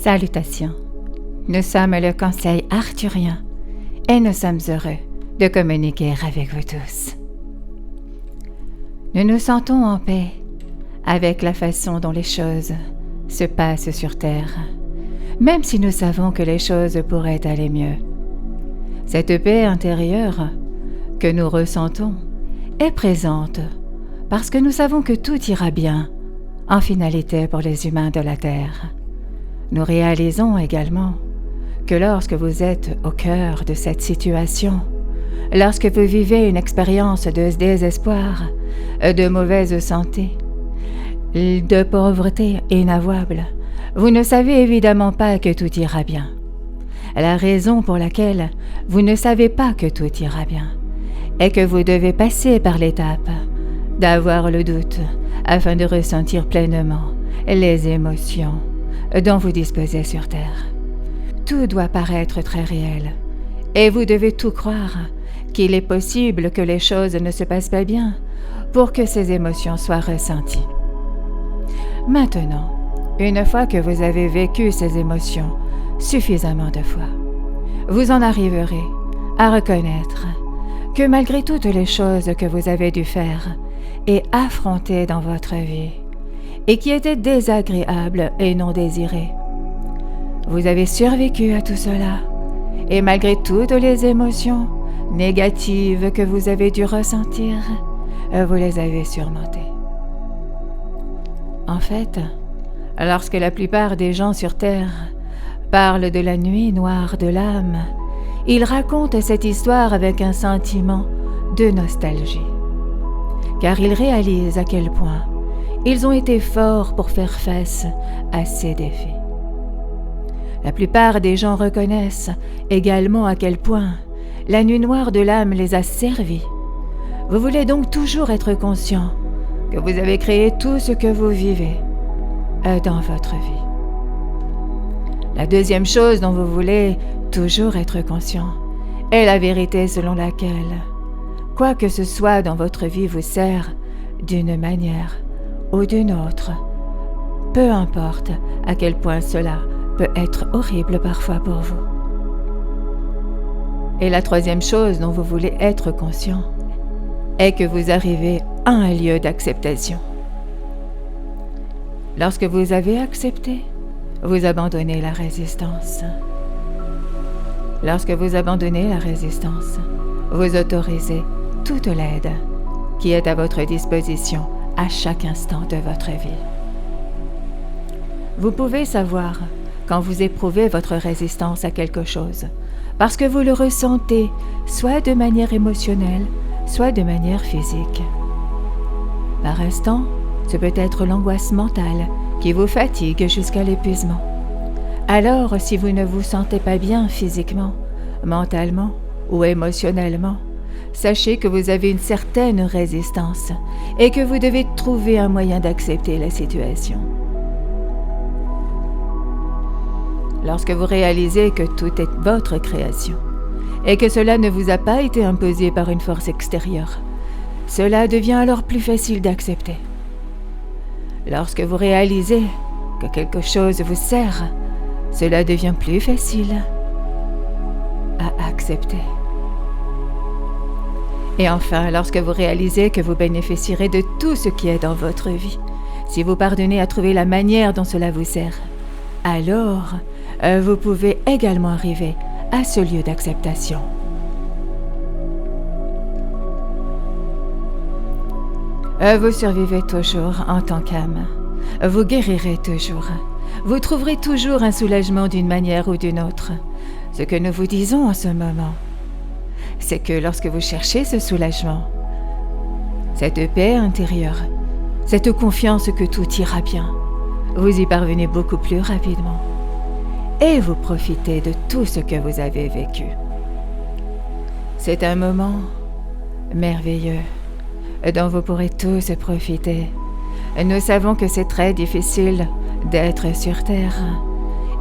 Salutations. Nous sommes le Conseil arthurien et nous sommes heureux de communiquer avec vous tous. Nous nous sentons en paix avec la façon dont les choses se passent sur Terre, même si nous savons que les choses pourraient aller mieux. Cette paix intérieure que nous ressentons est présente parce que nous savons que tout ira bien en finalité pour les humains de la Terre. Nous réalisons également que lorsque vous êtes au cœur de cette situation, lorsque vous vivez une expérience de désespoir, de mauvaise santé, de pauvreté inavouable, vous ne savez évidemment pas que tout ira bien. La raison pour laquelle vous ne savez pas que tout ira bien est que vous devez passer par l'étape d'avoir le doute afin de ressentir pleinement les émotions dont vous disposez sur Terre. Tout doit paraître très réel et vous devez tout croire qu'il est possible que les choses ne se passent pas bien pour que ces émotions soient ressenties. Maintenant, une fois que vous avez vécu ces émotions suffisamment de fois, vous en arriverez à reconnaître que malgré toutes les choses que vous avez dû faire et affronter dans votre vie, et qui étaient désagréables et non désirées, vous avez survécu à tout cela, et malgré toutes les émotions négatives que vous avez dû ressentir, vous les avez surmontées. En fait, lorsque la plupart des gens sur Terre parlent de la nuit noire de l'âme, ils racontent cette histoire avec un sentiment de nostalgie, car ils réalisent à quel point ils ont été forts pour faire face à ces défis. La plupart des gens reconnaissent également à quel point la nuit noire de l'âme les a servis. Vous voulez donc toujours être conscient que vous avez créé tout ce que vous vivez dans votre vie. La deuxième chose dont vous voulez toujours être conscient est la vérité selon laquelle quoi que ce soit dans votre vie vous sert d'une manière ou d'une autre, peu importe à quel point cela peut être horrible parfois pour vous. Et la troisième chose dont vous voulez être conscient est que vous arrivez à un lieu d'acceptation. Lorsque vous avez accepté, vous abandonnez la résistance. Lorsque vous abandonnez la résistance, vous autorisez toute l'aide qui est à votre disposition à chaque instant de votre vie. Vous pouvez savoir quand vous éprouvez votre résistance à quelque chose, parce que vous le ressentez soit de manière émotionnelle, soit de manière physique. Par instant, ce peut être l'angoisse mentale qui vous fatigue jusqu'à l'épuisement. Alors, si vous ne vous sentez pas bien physiquement, mentalement ou émotionnellement, sachez que vous avez une certaine résistance et que vous devez trouver un moyen d'accepter la situation. Lorsque vous réalisez que tout est votre création et que cela ne vous a pas été imposé par une force extérieure, cela devient alors plus facile d'accepter. Lorsque vous réalisez que quelque chose vous sert, cela devient plus facile à accepter. Et enfin, lorsque vous réalisez que vous bénéficierez de tout ce qui est dans votre vie, si vous parvenez à trouver la manière dont cela vous sert, alors vous pouvez également arriver à ce lieu d'acceptation. Vous survivez toujours en tant qu'âme. Vous guérirez toujours. Vous trouverez toujours un soulagement d'une manière ou d'une autre. Ce que nous vous disons en ce moment, c'est que lorsque vous cherchez ce soulagement, cette paix intérieure, cette confiance que tout ira bien, vous y parvenez beaucoup plus rapidement et vous profitez de tout ce que vous avez vécu. C'est un moment merveilleux dont vous pourrez tous profiter. Nous savons que c'est très difficile d'être sur Terre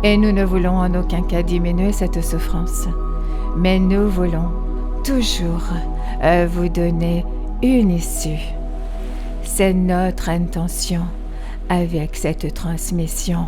et nous ne voulons en aucun cas diminuer cette souffrance, mais nous voulons toujours vous donner une issue. C'est notre intention avec cette transmission.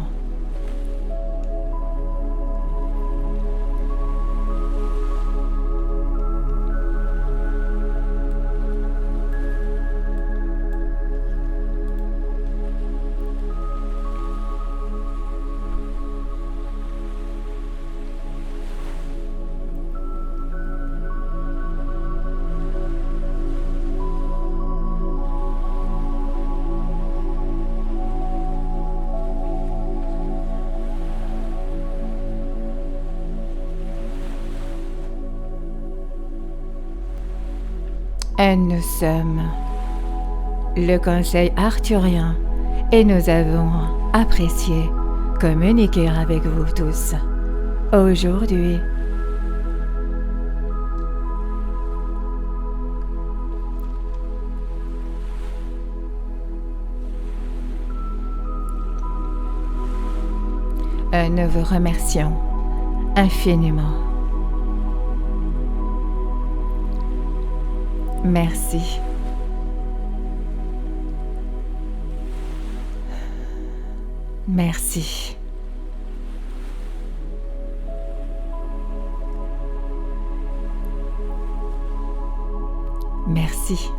Nous sommes le Conseil arthurien et nous avons apprécié communiquer avec vous tous aujourd'hui. Nous vous remercions infiniment. Merci. Merci. Merci.